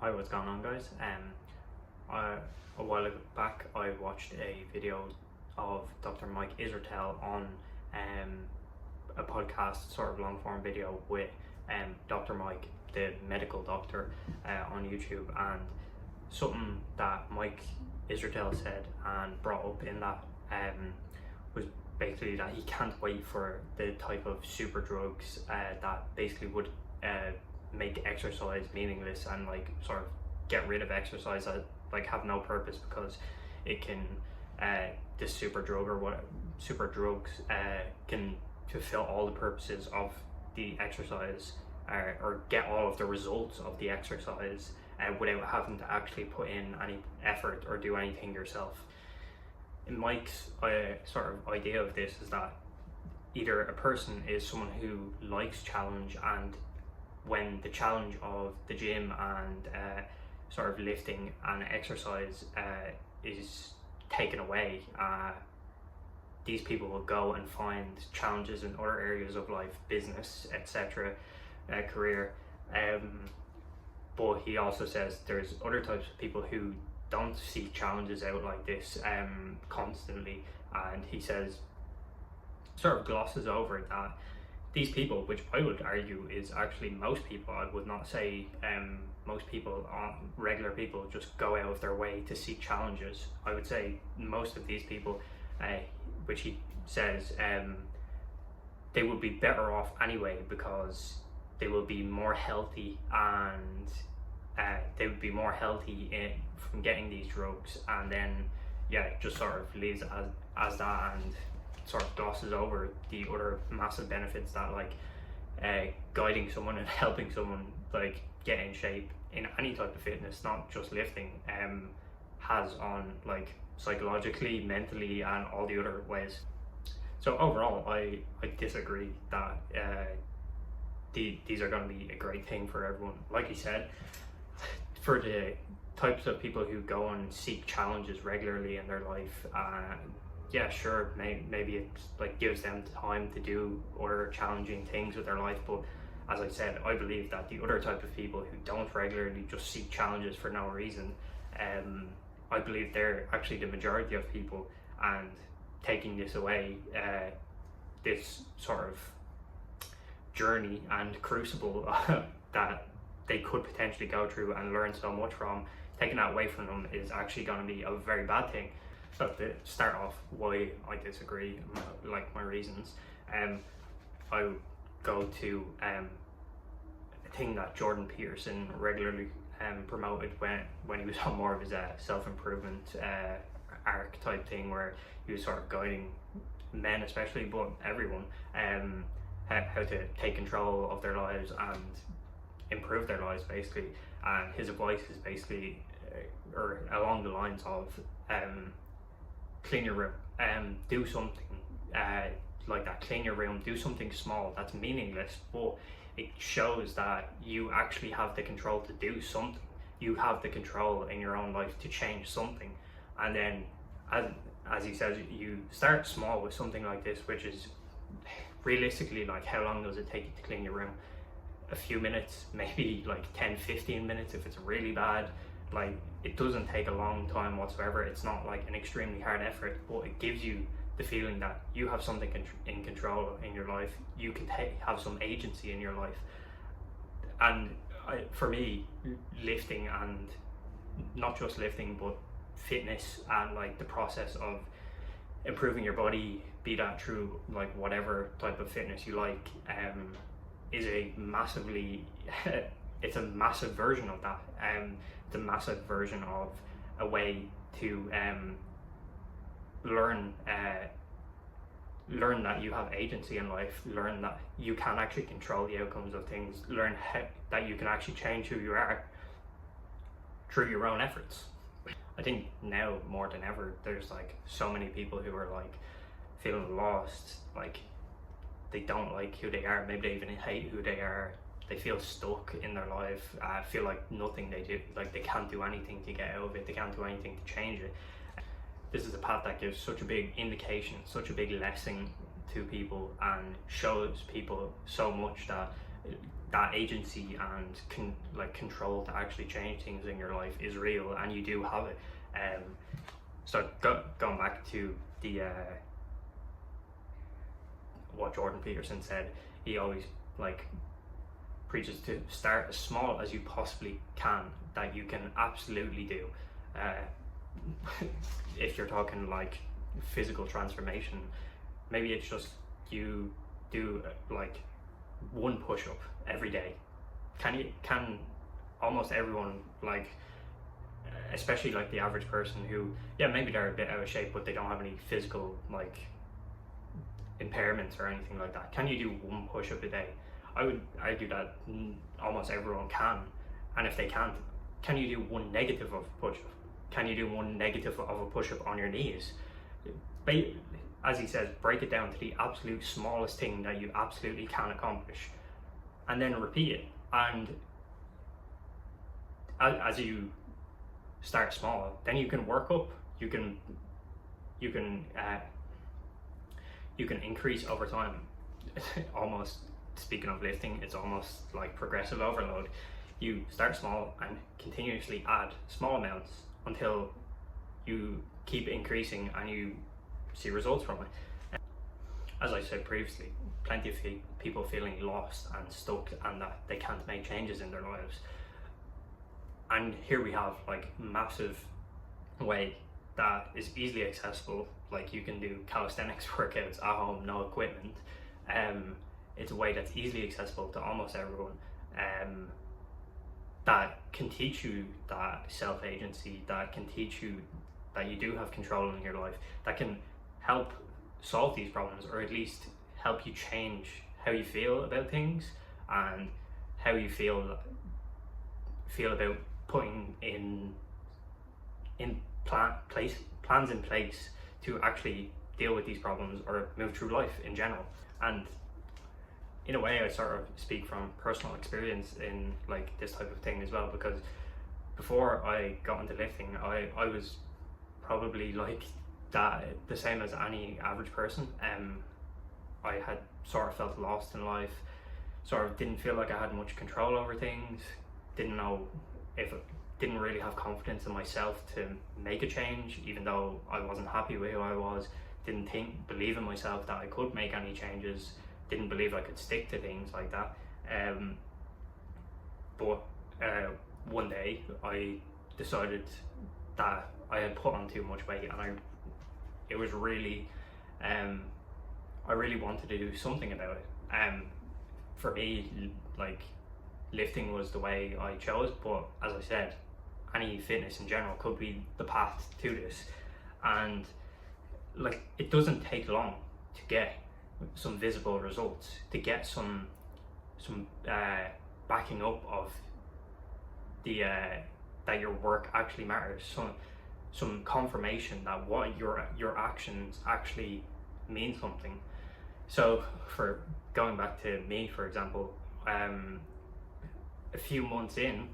Hi, what's going on, guys? A while back I watched a video of Dr. Mike Israetel on a podcast, sort of long form video with Dr. Mike, the medical doctor, on YouTube, and something that Mike Israetel said and brought up in that was basically that he can't wait for the type of super drugs that basically would make exercise meaningless and like sort of get rid of exercise that like have no purpose, because it can this super drug or what super drugs can fulfill all the purposes of the exercise, or get all of the results of the exercise without having to actually put in any effort or do anything yourself. In Mike's sort of idea of this is that either a person is someone who likes challenge, and when the challenge of the gym and sort of lifting and exercise is taken away, these people will go and find challenges in other areas of life, business, etc., career. But he also says there's other types of people who don't seek challenges out like this constantly, and he says, sort of glosses over that these people, which I would argue is actually most people, I would not say most people, regular people, just go out of their way to seek challenges. I would say most of these people, which he says, they would be better off anyway, because they will be more healthy, and they would be more healthy from getting these drugs, and then just sort of leaves it as that, and sort of glosses over the other massive benefits that like guiding someone and helping someone like get in shape in any type of fitness, not just lifting, has on like psychologically, mentally, and all the other ways. So overall, I disagree that these are going to be a great thing for everyone. Like he said, for the types of people who go and seek challenges regularly in their life, sure, maybe it like gives them time to do other challenging things with their life. But as I said, I believe that the other type of people who don't regularly just seek challenges for no reason, I believe they're actually the majority of people, and taking this away, this sort of journey and crucible that they could potentially go through and learn so much from, taking that away from them is actually going to be a very bad thing. So to start off why I disagree, like my reasons, I would go to a thing that Jordan Peterson regularly promoted when he was on more of his self-improvement arc type thing, where he was sort of guiding men especially, but everyone, how to take control of their lives and improve their lives basically. And his advice is basically or along the lines of clean your room, do something like that, clean your room, do something small that's meaningless, but it shows that you actually have the control to do something. You have the control in your own life to change something. And then as he says, you start small with something like this, which is realistically, like, how long does it take you to clean your room? A few minutes, maybe like 10-15 minutes if it's really bad. Like, it doesn't take a long time whatsoever. It's not like an extremely hard effort, but it gives you the feeling that you have something in control in your life. You can have some agency in your life. And for me, lifting, and not just lifting, but fitness and like the process of improving your body, be that through like whatever type of fitness you like, is a massively it's a massive version of that. It's a massive version of a way to learn that you have agency in life, learn that you can actually control the outcomes of things, learn that you can actually change who you are through your own efforts. I think now more than ever, there's like so many people who are like feeling lost, like they don't like who they are, maybe they even hate who they are, they feel stuck in their life, feel like nothing they do, like they can't do anything to get out of it, they can't do anything to change it. This is a path that gives such a big indication, such a big lesson to people, and shows people so much that that agency and control to actually change things in your life is real, and you do have it. So going back to the what Jordan Peterson said, he always like preaches to start as small as you possibly can, that you can absolutely do. If you're talking like physical transformation, maybe it's just you do like one push-up every day. Can almost everyone, like especially like the average person who, yeah, maybe they're a bit out of shape but they don't have any physical like impairments or anything like that, can you do one push-up a day? I would argue that almost everyone can. And if they can't, can you do one negative of a push-up? Can you do one negative of a push-up on your knees? As he says, break it down to the absolute smallest thing that you absolutely can accomplish, and then repeat it. And as you start small, then you can work up. You can increase over time. Almost, speaking of lifting, it's almost like progressive overload. You start small and continuously add small amounts until you keep increasing and you see results from it. As I said previously, plenty of people feeling lost and stuck and that they can't make changes in their lives. And here we have like massive way that is easily accessible. Like you can do calisthenics workouts at home, no equipment. It's a way that's easily accessible to almost everyone. That can teach you that self-agency, that can teach you that you do have control in your life, that can help solve these problems, or at least help you change how you feel about things and how you feel about putting plans in place to actually deal with these problems or move through life in general. And in a way, I sort of speak from personal experience in like this type of thing as well, because before I got into lifting, I was probably like that, the same as any average person. I had sort of felt lost in life, sort of didn't feel like I had much control over things, didn't really have confidence in myself to make a change, even though I wasn't happy with who I was, didn't believe in myself that I could make any changes, didn't believe I could stick to things like that. But one day I decided that I had put on too much weight, and I really wanted to do something about it. For me, like lifting was the way I chose, but as I said, any fitness in general could be the path to this. And like it doesn't take long to get some visible results, to get some backing up of the that your work actually matters, some confirmation that what your actions actually mean something. So for going back to me, for example, a few months in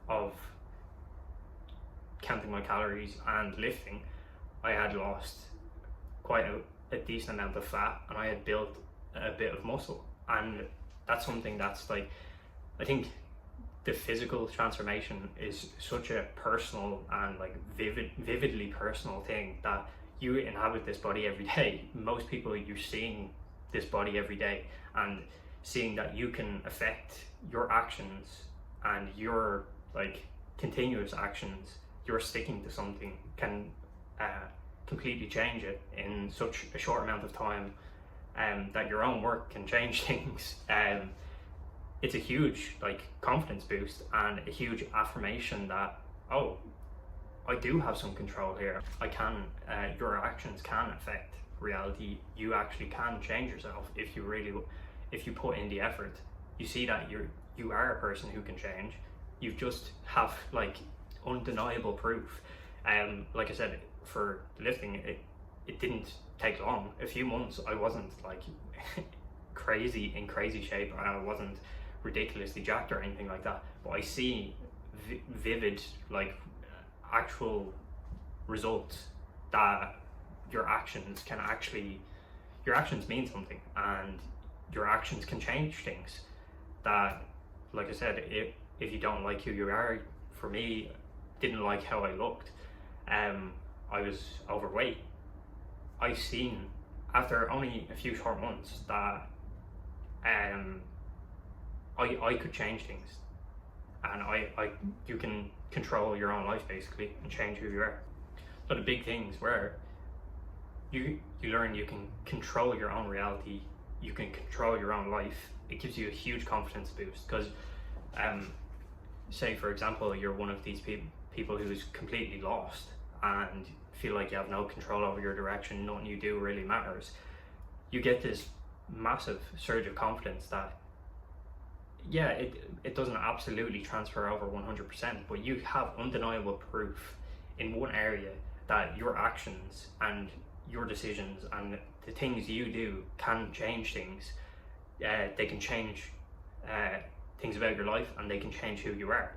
of counting my calories and lifting, I had lost quite a decent amount of fat, and I had built a bit of muscle. And that's something that's like, I think the physical transformation is such a personal and like vividly personal thing, that you inhabit this body every day. Most people, you're seeing this body every day, and seeing that you can affect your actions and your like continuous actions, you're sticking to something, can completely change it in such a short amount of time, that your own work can change things. It's a huge like confidence boost and a huge affirmation that, oh, I do have some control here. I can, your actions can affect reality. You actually can change yourself if you put in the effort. You see that you are a person who can change. You just have like undeniable proof. Like I said, for lifting, it didn't take long. A few months, I wasn't like in crazy shape, and I wasn't ridiculously jacked or anything like that. But I see vivid, like actual results that your actions mean something, and your actions can change things. that, like I said, if you don't like who you are, for me, didn't like how I looked, I was overweight. I seen after only a few short months that I could change things, and you can control your own life basically and change who you are. So the big things were you learn you can control your own reality, you can control your own life. It gives you a huge confidence boost because say for example you're one of these people who's completely lost and feel like you have no control over your direction, nothing you do really matters. You get this massive surge of confidence that yeah, it doesn't absolutely transfer over 100%, but you have undeniable proof in one area that your actions and your decisions and the things you do can change things. They can change things about your life, and they can change who you are.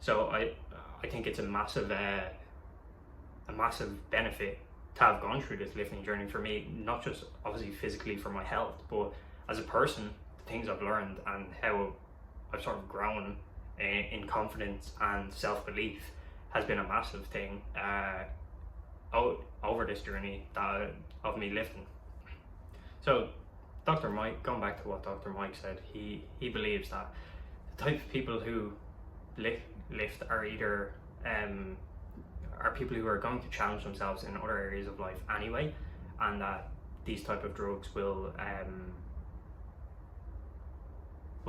So I think it's a massive benefit to have gone through this lifting journey for me, not just obviously physically for my health, but as a person, the things I've learned and how I've sort of grown in confidence and self-belief has been a massive thing over this journey of me lifting. So Dr. Mike, going back to what Dr. Mike said, he believes that the type of people who lift are either are people who are going to challenge themselves in other areas of life anyway, and that these type of drugs will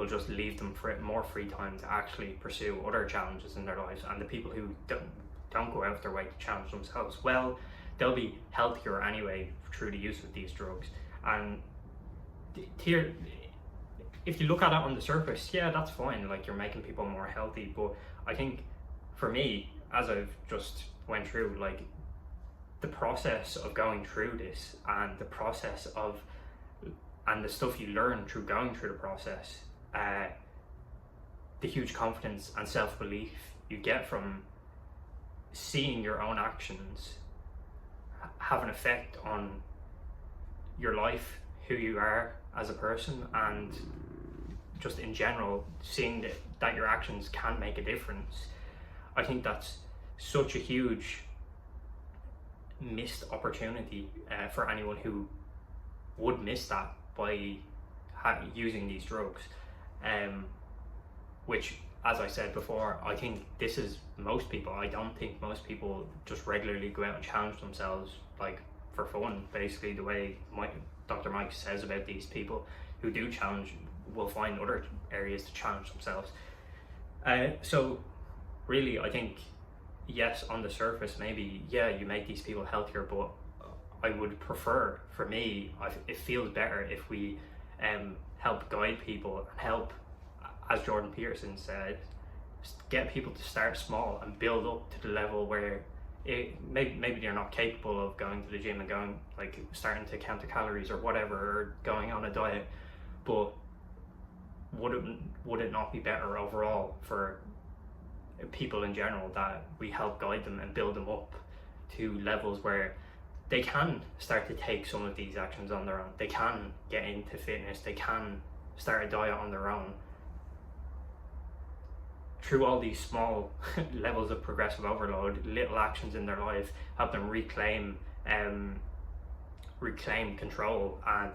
just leave them more free time to actually pursue other challenges in their lives. And the people who don't go out their way to challenge themselves, well, they'll be healthier anyway through the use of these drugs. And here, if you look at it on the surface, yeah, that's fine, like you're making people more healthy. But I think for me, as I've just went through, like the process of going through this and the process of and the stuff you learn through going through the process, the huge confidence and self-belief you get from seeing your own actions have an effect on your life, who you are as a person, and just in general seeing that your actions can make a difference. I think that's such a huge missed opportunity for anyone who would miss that by using these drugs, which, as I said before, I think this is most people. I don't think most people just regularly go out and challenge themselves like for fun. Basically, the way Dr. Mike says about these people who do challenge will find other areas to challenge themselves. So really, I think, yes, on the surface, maybe, yeah, you make these people healthier, but I would prefer, for me, it feels better if we help guide people and help, as Jordan Peterson said, get people to start small and build up to the level where maybe they're not capable of going to the gym and going, like, starting to count the calories or whatever, or going on a diet, but would it not be better overall for people in general that we help guide them and build them up to levels where they can start to take some of these actions on their own, they can get into fitness, they can start a diet on their own, through all these small levels of progressive overload, little actions in their life, help them reclaim control and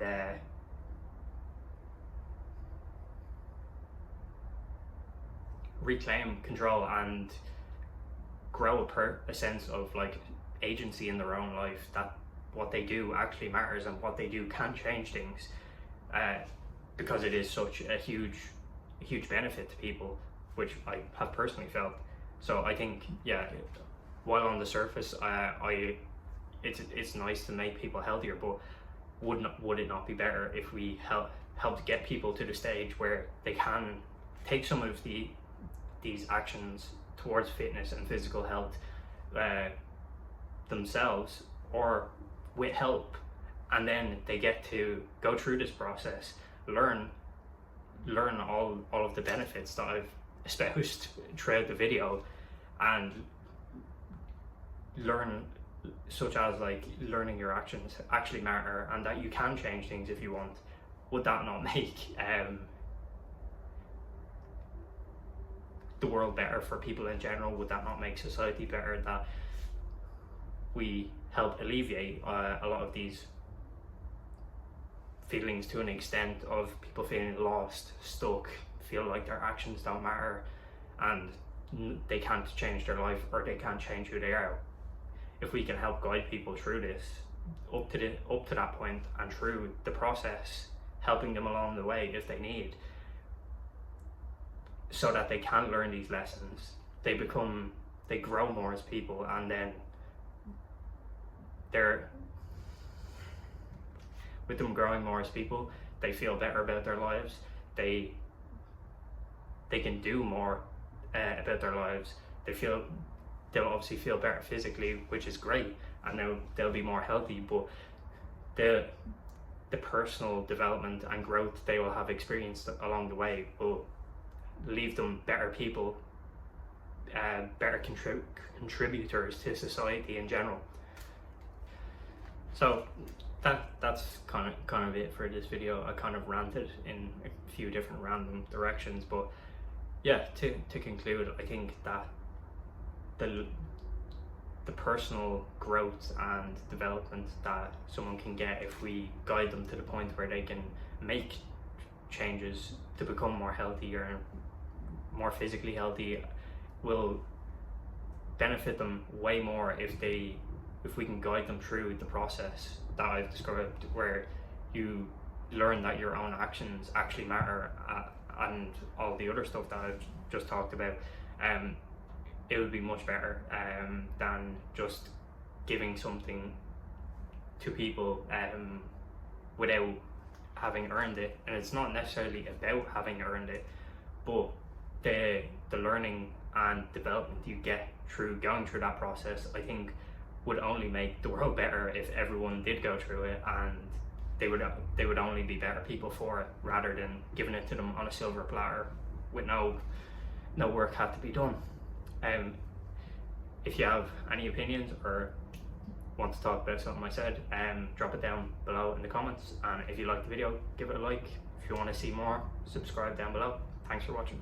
grow a sense of like agency in their own life, that what they do actually matters and what they do can change things, because it is such a huge benefit to people, which I have personally felt. So I think, yeah, while on the surface, it's nice to make people healthier, but would it not be better if we helped get people to the stage where they can take some of these actions towards fitness and physical health themselves, or with help, and then they get to go through this process, learn all of the benefits that I've espoused throughout the video, and learn, such as like learning your actions actually matter and that you can change things if you want. Would that not make the world better for people in general? Would that not make society better, that we help alleviate a lot of these feelings to an extent of people feeling lost, stuck, feel like their actions don't matter and they can't change their life, or they can't change who they are? If we can help guide people through this up to that point and through the process, helping them along the way if they need, so that they can learn these lessons, they grow more as people, and then with them growing more as people, they feel better about their lives, they can do more about their lives, they'll obviously feel better physically, which is great, and they'll be more healthy, but the personal development and growth they will have experienced along the way will leave them better people, better contributors to society in general. So that's kind of it for this video. I kind of ranted in a few different random directions, but yeah, to conclude, I think that the personal growth and development that someone can get if we guide them to the point where they can make changes to become more healthier and more physically healthy will benefit them way more if we can guide them through the process that I've described, where you learn that your own actions actually matter, and all the other stuff that I've just talked about. It would be much better than just giving something to people without having earned it. And it's not necessarily about having earned it, but the learning and development you get through going through that process, I think, would only make the world better if everyone did go through it, and they would only be better people for it, rather than giving it to them on a silver platter with no work had to be done. If you have any opinions or want to talk about something I said, drop it down below in the comments, and if you liked the video, give it a like. If you want to see more, subscribe down below. Thanks for watching.